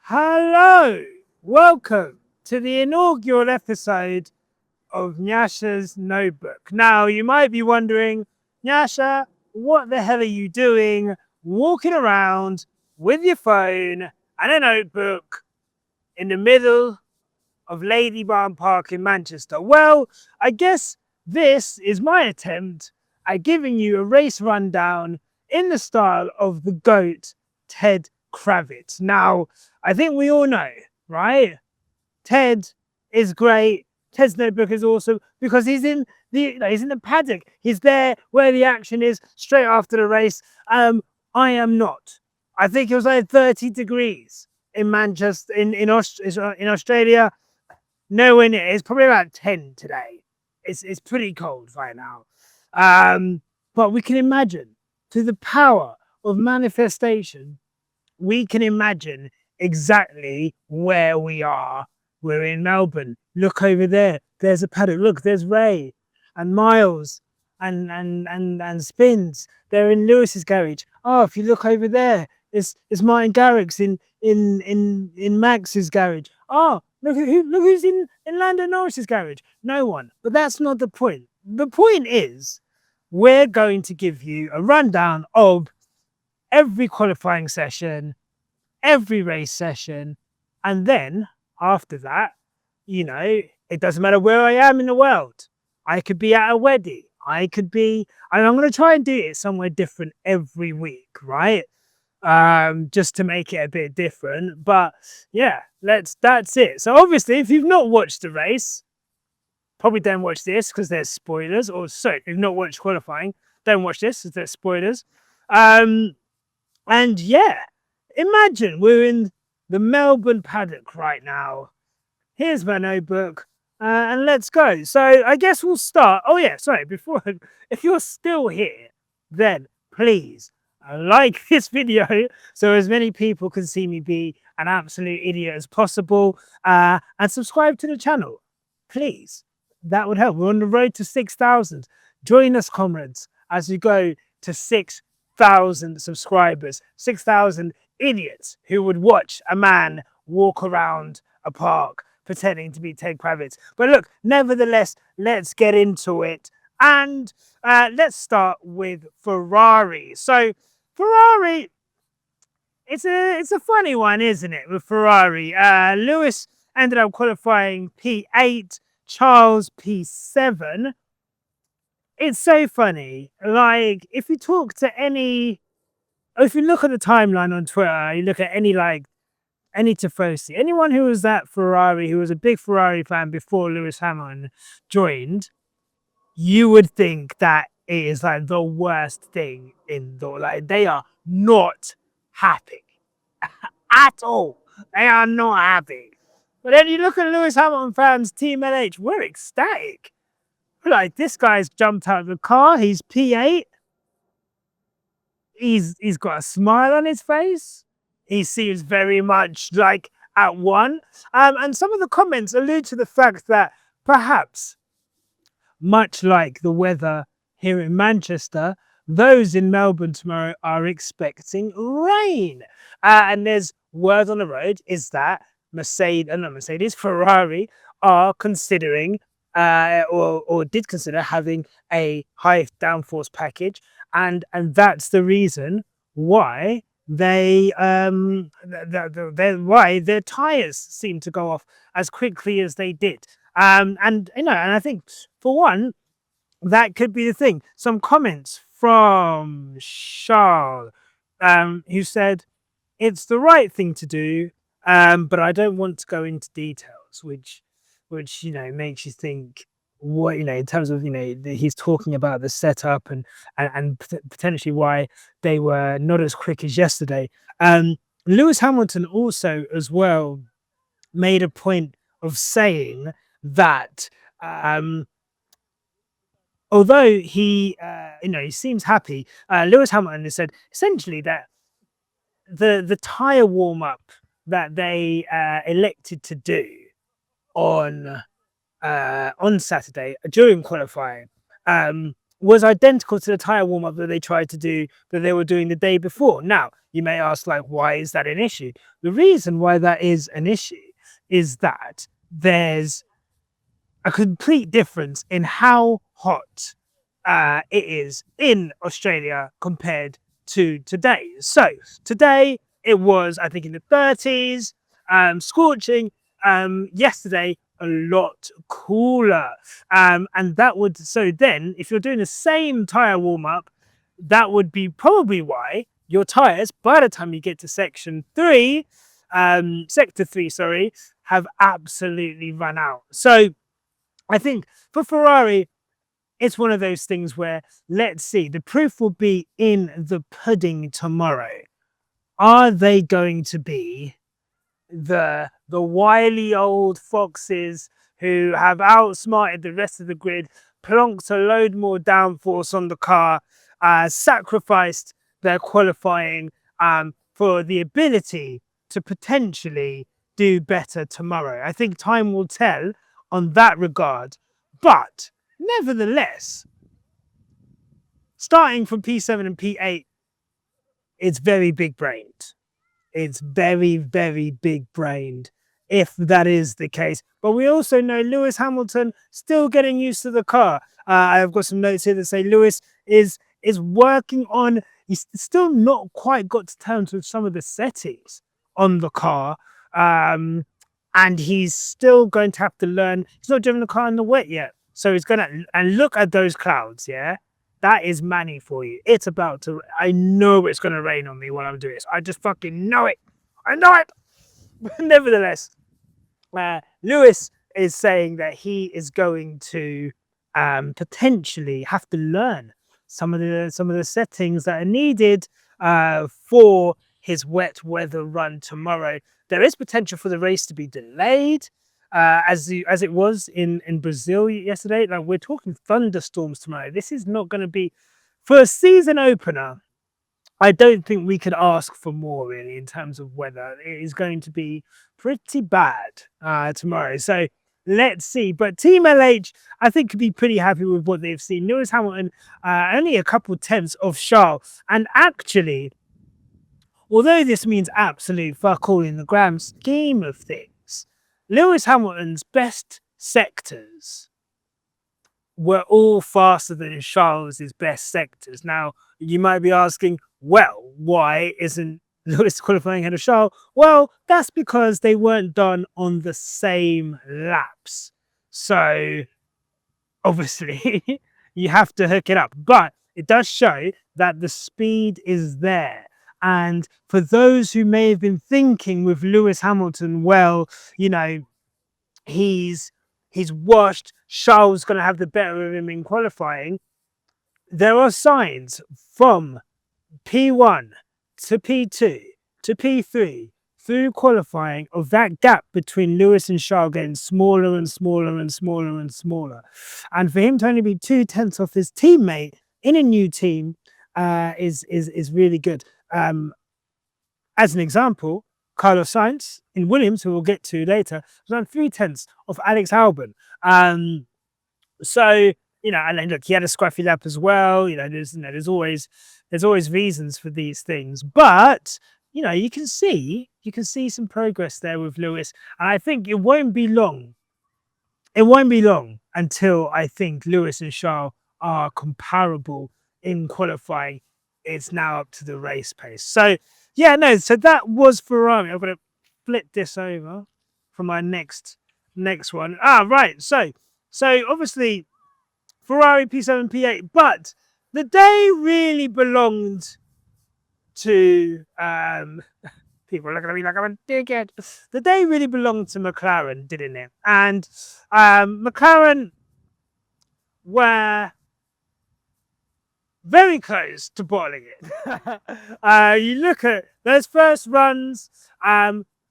Hello, welcome to the inaugural episode of Nyasha's Notebook. Now, you might be wondering, Nyasha, what the hell are you doing walking around with your phone and a notebook in the middle of Lady Barn Park in Manchester? Well, I guess this is my attempt at giving you a race rundown in the style of the GOAT, Ted Kravitz. Now, I think we all know, right? Ted is great. Ted's notebook is awesome because he's in the paddock. He's there where the action is straight after the race. I am not. I think it was like 30 degrees in Manchester, in Australia. Nowhere near. It's probably about 10 today. It's pretty cold right now. But we can imagine, through the power of manifestation, we can imagine exactly where we are. We're in Melbourne. Look over there. There's a paddock. Look, there's Ray and Miles and Spins. They're in Lewis's garage. Oh, if you look over there, it's Martin Garrix in Max's garage. Oh, look who's in Lando Norris's garage. No one. But that's not the point. The point is, we're going to give you a rundown of every qualifying session, every race session, and then after that, it doesn't matter where I am in the world. I could be at a wedding. I'm going to try and do it somewhere different every week, right? Just to make it a bit different. But yeah, that's it. So obviously, if you've not watched the race, probably don't watch this because there's spoilers. Or sorry, if you've not watched qualifying, don't watch this because there's spoilers. And yeah, imagine we're in the Melbourne paddock right now. Here's my notebook, and let's go. So I guess we'll start. Oh yeah, sorry. If you're still here, then please like this video so as many people can see me be an absolute idiot as possible, and subscribe to the channel, please. That would help. We're on the road to 6,000. Join us, comrades, as we go to 6,000 subscribers, 6,000 idiots who would watch a man walk around a park pretending to be Ted Kravitz. But look, nevertheless, let's get into it. And let's start with Ferrari. So Ferrari, it's a funny one, isn't it, with Ferrari? Lewis ended up qualifying P8, Charles P7. It's so funny. Like, if you talk to if you look at the timeline on Twitter, you look at any Tifosi, anyone who was at Ferrari, who was a big Ferrari fan before Lewis Hamilton joined, you would think that it is like the worst thing they are not happy at all. They are not happy. But then you look at Lewis Hamilton fans, Team NH, we're ecstatic. Like, this guy's jumped out of the car. He's P8. He's got a smile on his face. He seems very much like at one. And some of the comments allude to the fact that perhaps, much like the weather here in Manchester, those in Melbourne tomorrow are expecting rain. And there's word on the road is that Ferrari are considering or did consider having a high downforce package, and that's the reason why why their tires seem to go off as quickly as they did. And I think for one, that could be the thing. Some comments from Charles, who said it's the right thing to do, but I don't want to go into details, which makes you think what, in terms of, he's talking about the setup and potentially why they were not as quick as yesterday. Lewis Hamilton also as well made a point of saying that although he seems happy, Lewis Hamilton has said essentially that the tire warm up that they elected to do on Saturday during qualifying was identical to the tire warm up that they were doing the day before. Now, you may ask, like, why is that an issue? The reason why that is an issue is that there's a complete difference in how hot it is in Australia compared to today. So today it was, I think, in the 30s, scorching. Yesterday, a lot cooler. And that would, so then if you're doing the same tire warm up, that would be probably why your tires, by the time you get to sector 3, sorry, have absolutely run out. So I think for Ferrari, it's one of those things where, let's see, the proof will be in the pudding tomorrow. Are they going to be the wily old foxes who have outsmarted the rest of the grid, plonked a load more downforce on the car, sacrificed their qualifying for the ability to potentially do better tomorrow? I think time will tell on that regard. But nevertheless, starting from P7 and P8, it's very big-brained. It's very, very big-brained, if that is the case. But we also know Lewis Hamilton still getting used to the car. I've got some notes here that say Lewis is working on, he's still not quite got to terms with some of the settings on the car. And he's still going to have to learn. He's not driven the car in the wet yet. So he's going to, and look at those clouds, yeah? That is Manny for you. It's about to, I know it's going to rain on me while I'm doing this. I just fucking know it. I know it. But nevertheless, Lewis is saying that he is going to potentially have to learn some of the settings that are needed for his wet weather run tomorrow. There is potential for the race to be delayed, as it was in Brazil yesterday. Like, we're talking thunderstorms tomorrow. This is not going to be, for a season opener, I don't think we could ask for more, really, in terms of weather. It is going to be pretty bad tomorrow. So let's see. But Team LH, I think, could be pretty happy with what they've seen. Lewis Hamilton, only a couple tenths of Charles. And actually, although this means absolute fuck all in the grand scheme of things, Lewis Hamilton's best sectors were all faster than Charles's best sectors. Now, you might be asking, well, why isn't Lewis qualifying ahead of Charles? Well, that's because they weren't done on the same laps. So, obviously, you have to hook it up. But it does show that the speed is there. And for those who may have been thinking with Lewis Hamilton, well, you know, he's washed, Charles going to have the better of him in qualifying, there are signs from P1 to P2 to P3 through qualifying of that gap between Lewis and Charles getting smaller and smaller and smaller and smaller. And for him to only be 2 tenths off his teammate in a new team is really good. As an example, Carlos Sainz in Williams, who we'll get to later, was on 3 tenths of Alex Albon. So, you know, and then look, he had a scruffy lap as well. There's always reasons for these things. But, you know, you can see some progress there with Lewis. And I think it won't be long. It won't be long until I think Lewis and Charles are comparable in qualifying. It's now up to the race pace. So, yeah, no, so that was Ferrari. I'm going to flip this over for my next one. Right. So obviously Ferrari P7, P8, but the day really belonged to people are looking at me like I'm a dickhead. The day really belonged to McLaren, didn't it? And McLaren were very close to bottling it. You look at those first runs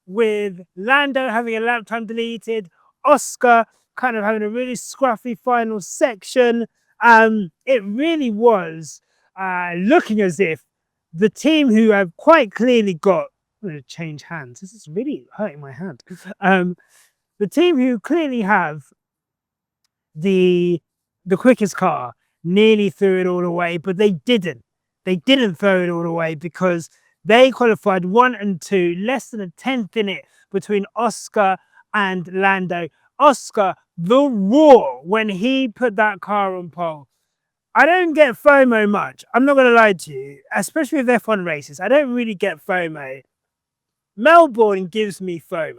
with Lando having a lap time deleted, Oscar kind of having a really scruffy final section. It really was looking as if the team who have quite clearly got, I'm going to change hands. This is really hurting my hand. The team who clearly have the quickest car nearly threw it all away, but they didn't. They didn't throw it all away because They qualified 1 and 2, less than a tenth in it between Oscar and Lando. Oscar, the roar when he put that car on pole. I don't get FOMO much. I'm not going to lie to you, especially with F1 races. I don't really get FOMO. Melbourne gives me FOMO.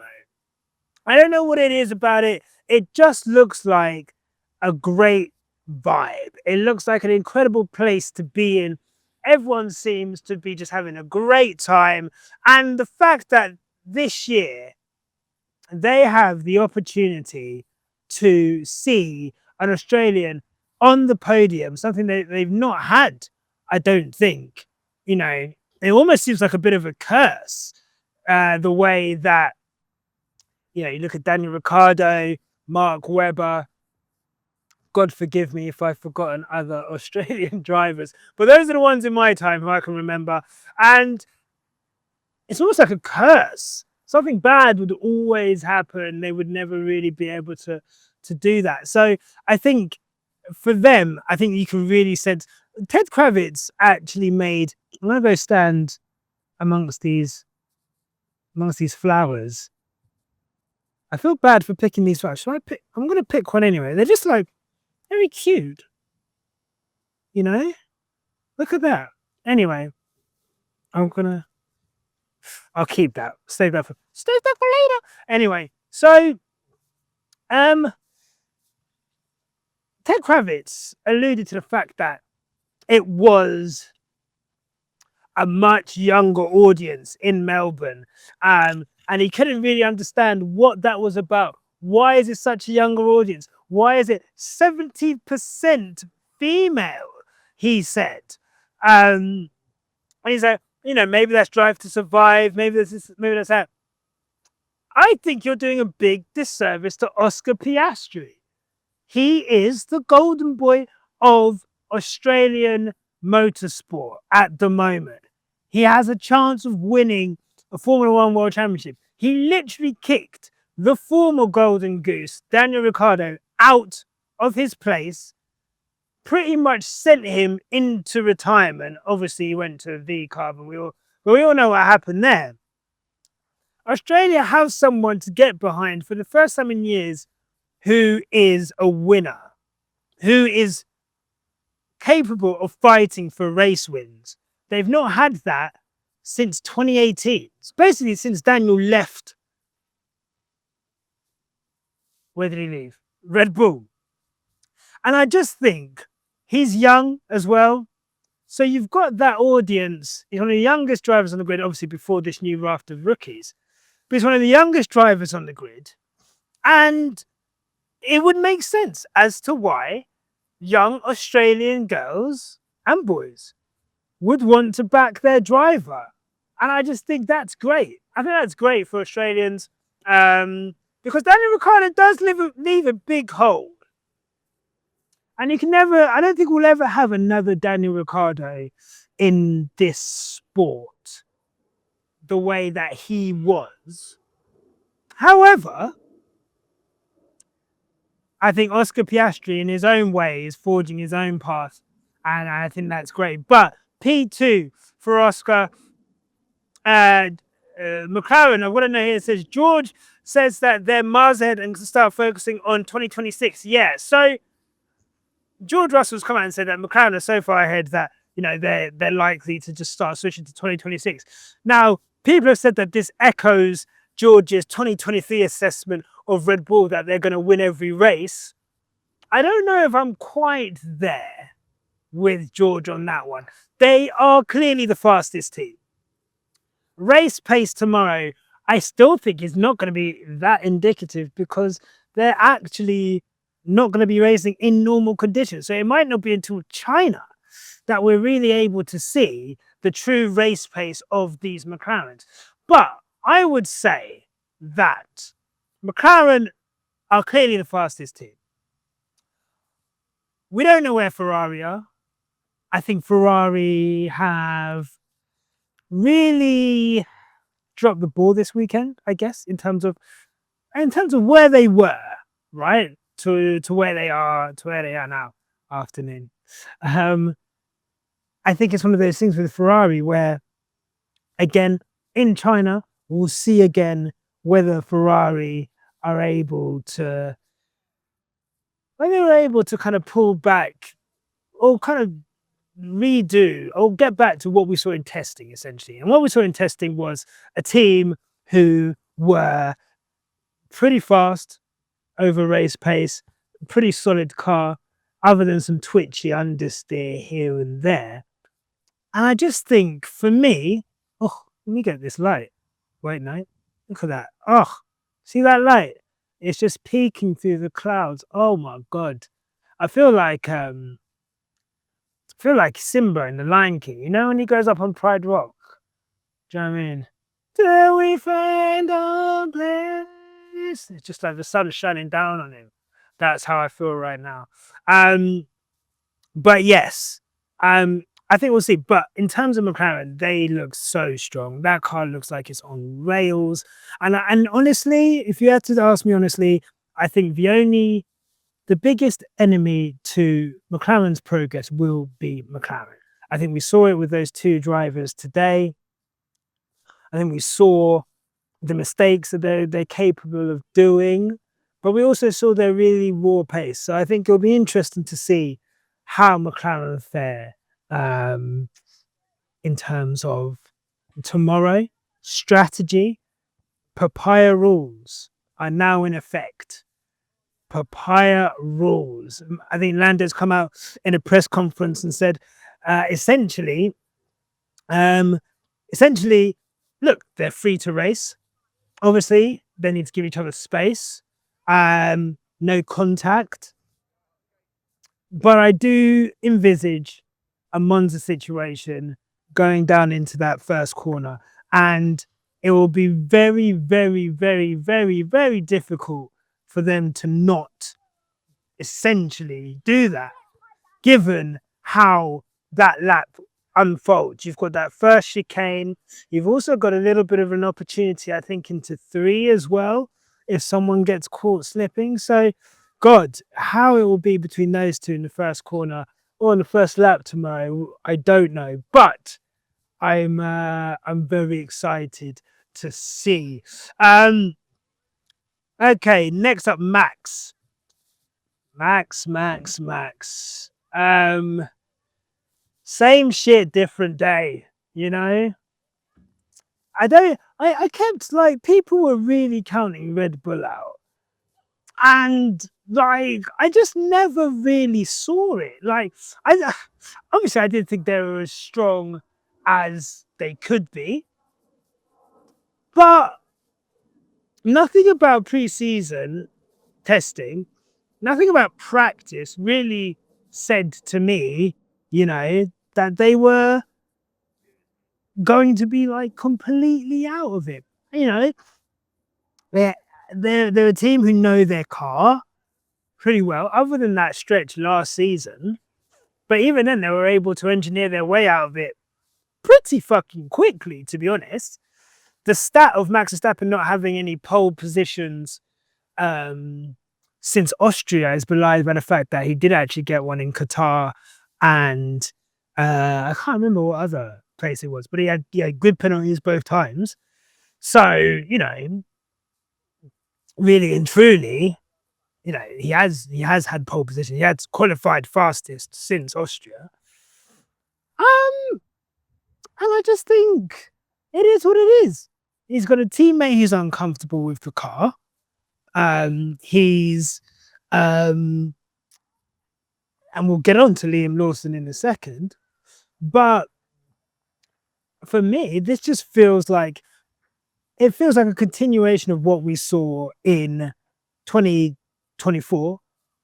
I don't know what it is about it. It just looks like a great vibe. It looks like an incredible place to be in. Everyone seems to be just having a great time. And the fact that this year they have the opportunity to see an Australian on the podium, something that they've not had, I don't think. You know, it almost seems like a bit of a curse, the way that, you know, you look at Daniel Ricciardo, Mark Webber. God forgive me if I've forgotten other Australian drivers, but those are the ones in my time who I can remember. And it's almost like a curse. Something bad would always happen. They would never really be able to do that. So I think for them, I think you can really sense Ted Kravitz actually made. I'm gonna go stand amongst these flowers. I feel bad for picking these flowers. Should I pick? I'm gonna pick one anyway. They're just like very cute. You know? Look at that. Anyway, I'll keep that. Save that for later. Anyway, so Ted Kravitz alluded to the fact that it was a much younger audience in Melbourne, and he couldn't really understand what that was about. Why is it such a younger audience? Why is it 70% female? He said. And he said, you know, maybe that's Drive to Survive, maybe that's this, maybe that's that. I think you're doing a big disservice to Oscar Piastri. He is the golden boy of Australian motorsport at the moment. He has a chance of winning a Formula One World Championship. He literally kicked the former Golden Goose, Daniel Ricciardo, out of his place, pretty much sent him into retirement. Obviously, he went to V-Carb, and we all know what happened there. Australia has someone to get behind for the first time in years who is a winner, who is capable of fighting for race wins. They've not had that since 2018. It's basically since Daniel left. Where did he leave? Red Bull. And I just think he's young as well. So you've got that audience. He's one of the youngest drivers on the grid, obviously before this new raft of rookies. But he's one of the youngest drivers on the grid. And it would make sense as to why young Australian girls and boys would want to back their driver. And I just think that's great. I think that's great for Australians. Because Daniel Ricciardo does leave a big hole. And you can never, I don't think we'll ever have another Daniel Ricciardo in this sport the way that he was. However, I think Oscar Piastri in his own way is forging his own path. And I think that's great. But P2 for Oscar. McLaren, I want to know here, it says, George says that they're miles ahead and can start focusing on 2026. Yeah, so George Russell's come out and said that McLaren are so far ahead that, you know, they're likely to just start switching to 2026. Now, people have said that this echoes George's 2023 assessment of Red Bull, that they're going to win every race. I don't know if I'm quite there with George on that one. They are clearly the fastest team. Race pace tomorrow, I still think is not going to be that indicative because they're actually not going to be racing in normal conditions. So it might not be until China that we're really able to see the true race pace of these McLarens. But I would say that McLaren are clearly the fastest team. We don't know where Ferrari are. I think Ferrari have really dropped the ball this weekend, I guess, in terms of where they were, right, to where they are now, afternoon. I think it's one of those things with Ferrari where again in China. We'll see again whether Ferrari are able to, whether they're able to kind of pull back or kind of redo or get back to what we saw in testing, essentially. And what we saw in testing was a team who were pretty fast over race pace, pretty solid car, other than some twitchy understeer here and there. And I just think, for me, oh, let me get this light. Wait, no, look at that. Oh, see that light? It's just peeking through the clouds. Oh my god, I feel like Simba in The Lion King. You know when he goes up on Pride Rock? Do you know what I mean? Till we find a place. It's just like the sun shining down on him. That's how I feel right now. But yes, I think we'll see. But in terms of McLaren, they look so strong. That car looks like it's on rails. And honestly, if you had to ask me honestly, I think the biggest enemy to McLaren's progress will be McLaren. I think we saw it with those two drivers today. I think we saw the mistakes that they're capable of doing, but we also saw their really raw pace. So I think it'll be interesting to see how McLaren fare in terms of tomorrow. Strategy, papaya rules are now in effect. Papaya rules. I think Lando's come out in a press conference and said, essentially, look, they're free to race. Obviously, they need to give each other space. No contact. But I do envisage a Monza situation going down into that first corner. And it will be very, very, very, very, very difficult for them to not essentially do that, given how that lap unfolds. You've got that first chicane. You've also got a little bit of an opportunity, I think, into 3 as well, if someone gets caught slipping. So, God, how it will be between those two in the first corner or in the first lap tomorrow, I don't know. But I'm very excited to see. Okay, next up, Max. Max. Same shit, different day, you know? I kept like, people were really counting Red Bull out. And like, I just never really saw it. Like, obviously I didn't think they were as strong as they could be, but nothing about pre-season testing, nothing about practice really said to me, that they were going to be like completely out of it. They're they're a team who know their car pretty well, other than that stretch last season. But even then, they were able to engineer their way out of it pretty fucking quickly, to be honest. The stat of Max Verstappen not having any pole positions since Austria is belied by the fact that he did actually get one in Qatar, and I can't remember what other place it was, but he had good penalties both times. So, really and truly, he has had pole position. He has qualified fastest since Austria. And I just think it is what it is. He's got a teammate who's uncomfortable with the car. He's and we'll get on to Liam Lawson in a second. But for me, this just feels like a continuation of what we saw in 2024,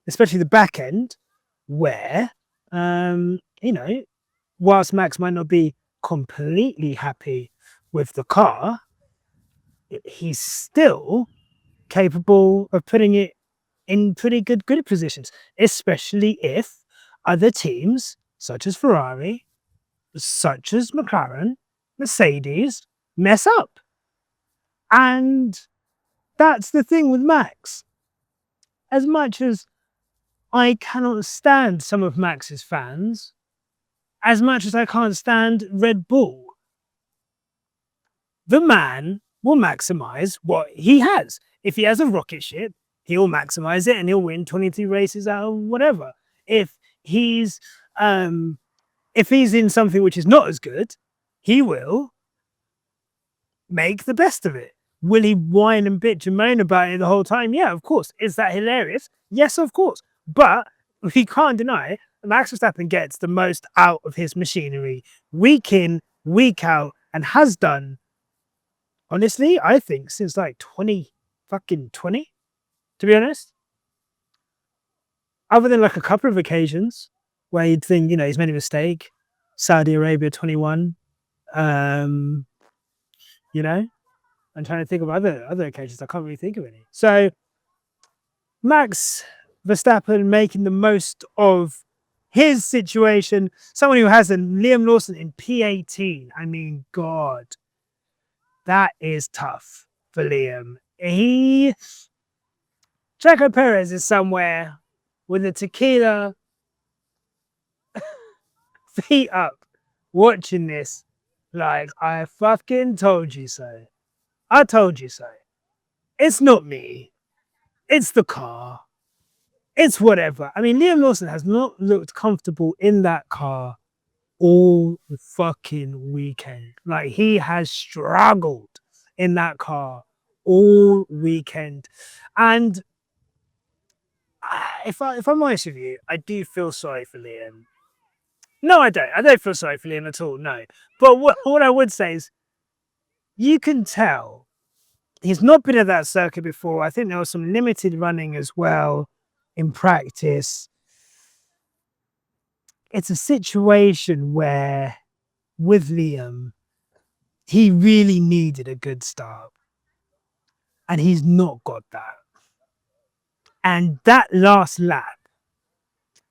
especially the back end, where whilst Max might not be completely happy with the car, he's still capable of putting it in pretty good positions, especially if other teams such as Ferrari, such as McLaren, Mercedes mess up. And that's the thing with Max. As much as I cannot stand some of Max's fans, as much as I can't stand Red Bull, the man will maximize what he has. If he has a rocket ship, he'll maximize it and he'll win 23 races out of whatever. If he's in something which is not as good, he will make the best of it. Will he whine and bitch and moan about it the whole time? Yeah, of course. Is that hilarious? Yes, of course. But we can't deny Max Verstappen gets the most out of his machinery week in, week out, and has done, honestly, I think since like 20, to be honest. Other than like a couple of occasions where you'd think, he's made a mistake. Saudi Arabia 21. I'm trying to think of other occasions. I can't really think of any. So Max Verstappen making the most of his situation. Someone who has a Liam Lawson in P18. I mean, God, that is tough for Liam. Checo Perez is somewhere with a tequila feet up watching this like, I fucking told you so. I told you so. It's not me. It's the car. It's whatever. I mean, Liam Lawson has not looked comfortable in that car all fucking weekend. Like, he has struggled in that car all weekend. And if I'm honest with you, I do feel sorry for Liam. No, I don't. I don't feel sorry for Liam at all, no. But what I would say is, you can tell he's not been at that circuit before. I think there was some limited running as well in practice. It's a situation where, with Liam, he really needed a good start. And he's not got that. And that last lap,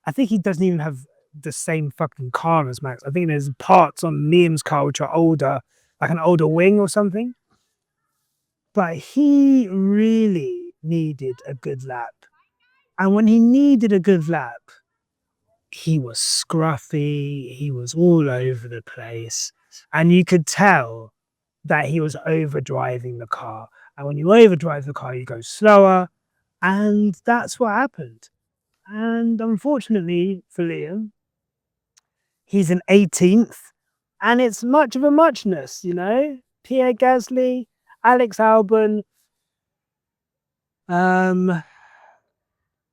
I think he doesn't even have the same fucking car as Max. I think there's parts on Liam's car which are older, like an older wing or something. But he really needed a good lap. And when he needed a good lap, he was scruffy, he was all over the place. And you could tell that he was overdriving the car. And when you overdrive the car, you go slower. And that's what happened. And unfortunately for Liam, he's an 18th. And it's much of a muchness, Pierre Gasly, Alex Albon,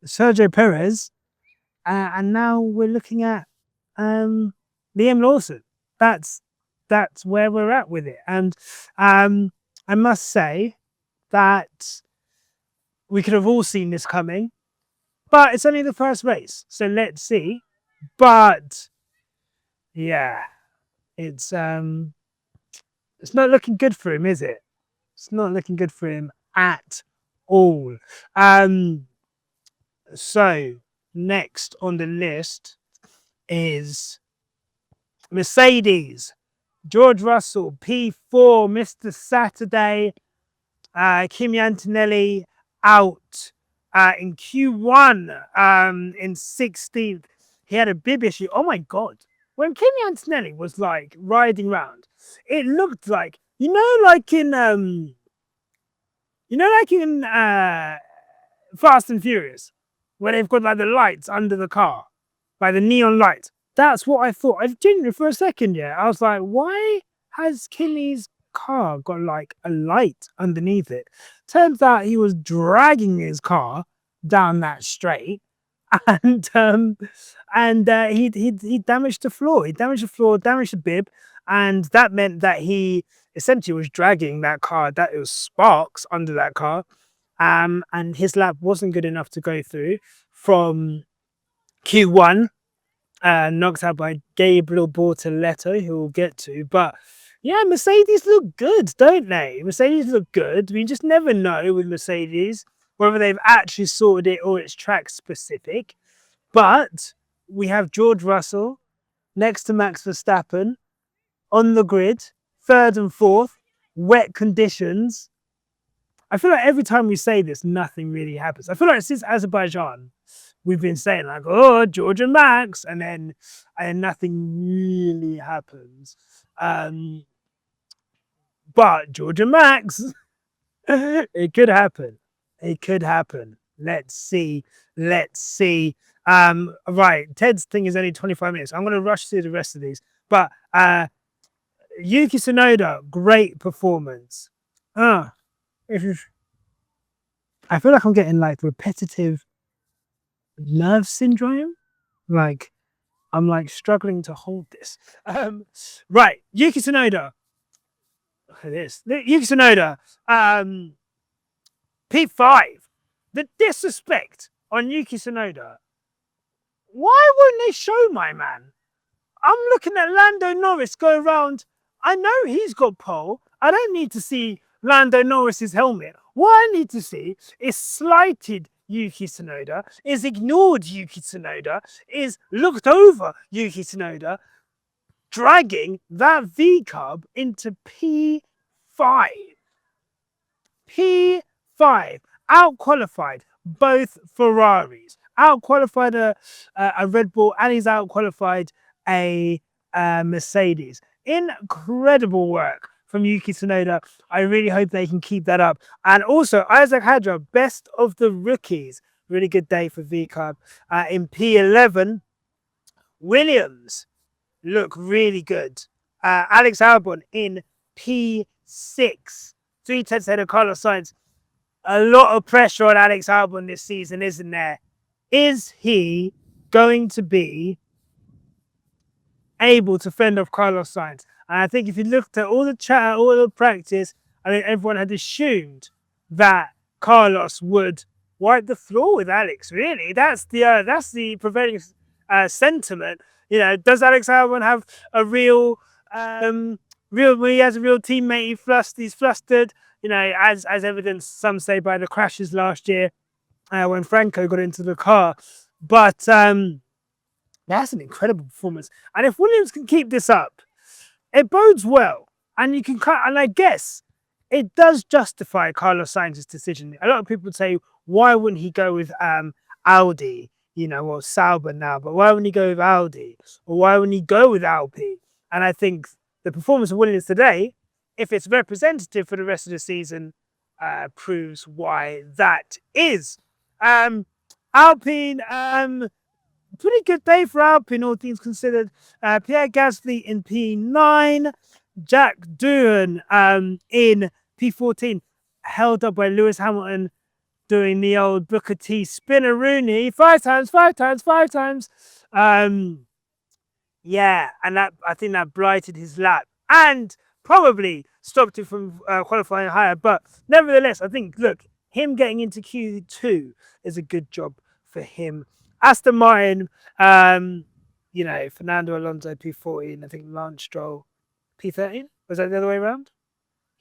Sergio Perez, and now we're looking at Liam Lawson. That's where we're at with it. And I must say that we could have all seen this coming, but it's only the first race, so let's see. But yeah, it's not looking good for him, is it? It's not looking good for him at all. So next on the list is Mercedes. George Russell, P4, Mr. Saturday. Kimi Antonelli out in Q1 in 16th. He had a bib issue. Oh my God. When Kimi Antonelli was like riding around, it looked like, like in Fast and Furious, where they've got like the lights under the car, like the neon lights. That's what I thought. I genuinely, for a second, I was like, why has Kimi's car got like a light underneath it? Turns out he was dragging his car down that straight, and he damaged the floor. He damaged the floor, damaged the bib, and that meant that he essentially was dragging that car. That it was sparks under that car. And his lap wasn't good enough to go through from Q1, knocked out by Gabriel Bortoleto, who we'll get to. But yeah, Mercedes look good, don't they? Mercedes look good. We just never know with Mercedes whether they've actually sorted it or it's track specific. But we have George Russell next to Max Verstappen on the grid, third and fourth, wet conditions. I feel like every time we say this, nothing really happens. I feel like since Azerbaijan, we've been saying like, oh, George and Max, and then nothing really happens. But But Georgia Max, it could happen. It could happen. Let's see. Let's see. Right. Ted's thing is only 25 minutes. I'm going to rush through the rest of these. But Yuki Tsunoda, great performance. I feel like I'm getting like repetitive nerve syndrome. Like I'm like struggling to hold this. Right. Yuki Tsunoda. Look at this. Yuki Tsunoda. P5. The disrespect on Yuki Tsunoda. Why won't they show my man? I'm looking at Lando Norris go around. I know he's got pole. I don't need to see Lando Norris's helmet. What I need to see is slighted Yuki Tsunoda, is ignored Yuki Tsunoda, is looked over Yuki Tsunoda, dragging that V-Cub into P5. P5. Out-qualified both Ferraris. Out-qualified a Red Bull, and he's out-qualified a Mercedes. Incredible work from Yuki Tsunoda. I really hope they can keep that up. And also, Isaac Hadjar, best of the rookies. Really good day for V-Cub. In P11, Williams look really good. Alex Albon in P6. 3 tenths ahead of Carlos Sainz. A lot of pressure on Alex Albon this season, isn't there? Is he going to be able to fend off Carlos Sainz? And I think if you looked at all the chat, all the practice, I think everyone had assumed that Carlos would wipe the floor with Alex. Really, that's the prevailing sentiment. You know, does Alex Albon have a real when he has a real teammate? He's flustered. You know, as evidenced, some say, by the crashes last year when Franco got into the car. But that's an incredible performance. And if Williams can keep this up, it bodes well. And you can and I guess it does justify Carlos Sainz's decision. A lot of people would say, why wouldn't he go with Audi? You know, or Sauber now, but why wouldn't he go with Audi? Or why wouldn't he go with Alpine? And I think the performance of Williams today, if it's representative for the rest of the season, proves why that is. Alpine, pretty good day for Alpine, all things considered. Pierre Gasly in P9, Jack Doohan in P14, held up by Lewis Hamilton doing the old Booker T spinneroonie 5 times. Yeah, and that, I think that blighted his lap and probably stopped him from qualifying higher. But nevertheless, I think, look, him getting into Q2 is a good job for him. Aston Martin, you know, Fernando Alonso P14, I think Lance Stroll P13. Was that the other way around?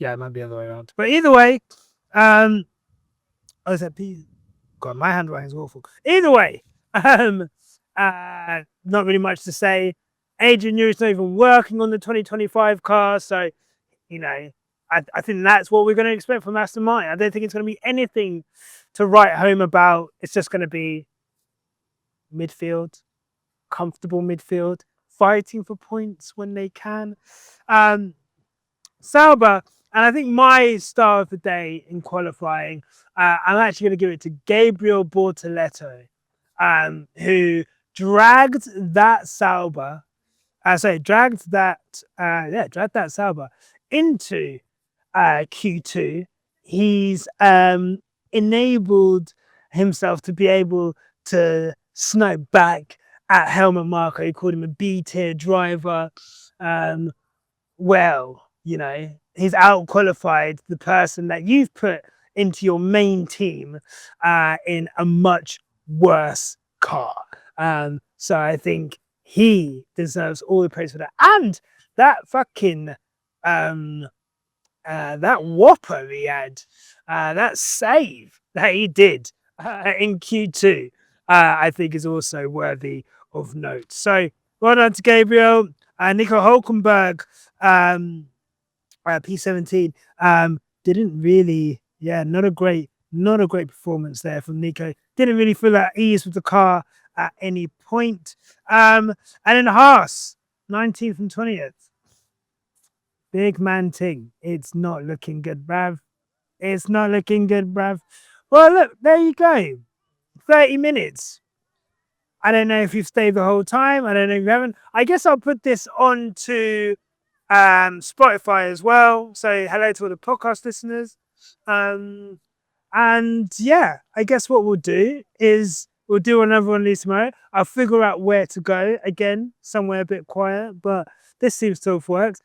Yeah, it might be the other way around. But either way, is that P? God, my handwriting is awful. Either way, not really much to say. Adrian Newey's not even working on the 2025 car, so you know, I think that's what we're going to expect from Aston Martin. I don't think it's going to be anything to write home about. It's just going to be midfield, comfortable midfield, fighting for points when they can. Sauber, and I think my star of the day in qualifying, I'm actually going to give it to Gabriel Bortoleto, who dragged that Sauber. Dragged that Sauber into Q2. He's enabled himself to be able to snipe back at Helmut Marko. He called him a B-tier driver. Well, you know, he's out-qualified the person that you've put into your main team in a much worse car. So I think he deserves all the praise for that. And that fucking, that whopper he had, that save that he did in Q2, I think is also worthy of note. So well done to Gabriel. Nico Hulkenberg, P17, didn't really, not a great performance there from Nico. Didn't really feel at ease with the car at any point. And then Haas, 19th and 20th. Big man ting. It's not looking good, bruv. It's not looking good, bruv. Well, look, there you go. 30 minutes. I don't know if you've stayed the whole time. I don't know if you haven't. I guess I'll put this on to Spotify as well. So hello to all the podcast listeners. And yeah, I guess what we'll do is we'll do another one of these tomorrow. I'll figure out where to go again, somewhere a bit quiet, but this seems to have worked.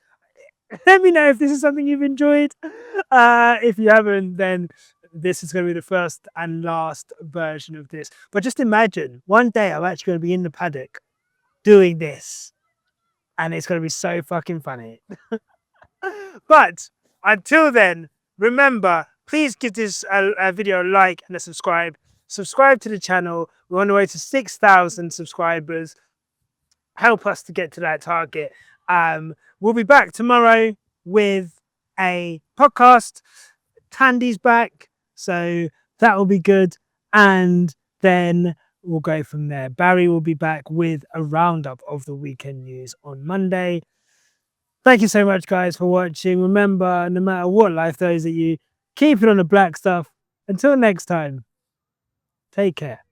Let me know if this is something you've enjoyed. If you haven't, then this is going to be the first and last version of this. But just imagine one day I'm actually going to be in the paddock doing this, and it's going to be so fucking funny. But until then, remember, please give this video a like and a subscribe. Subscribe to the channel. We're on the way to 6,000 subscribers. Help us to get to that target. We'll be back tomorrow with a podcast. Tandy's back, so that will be good. And then we'll go from there. Barry will be back with a roundup of the weekend news on Monday. Thank you so much, guys, for watching. Remember, no matter what life throws at you, keep it on the black stuff. Until next time, take care.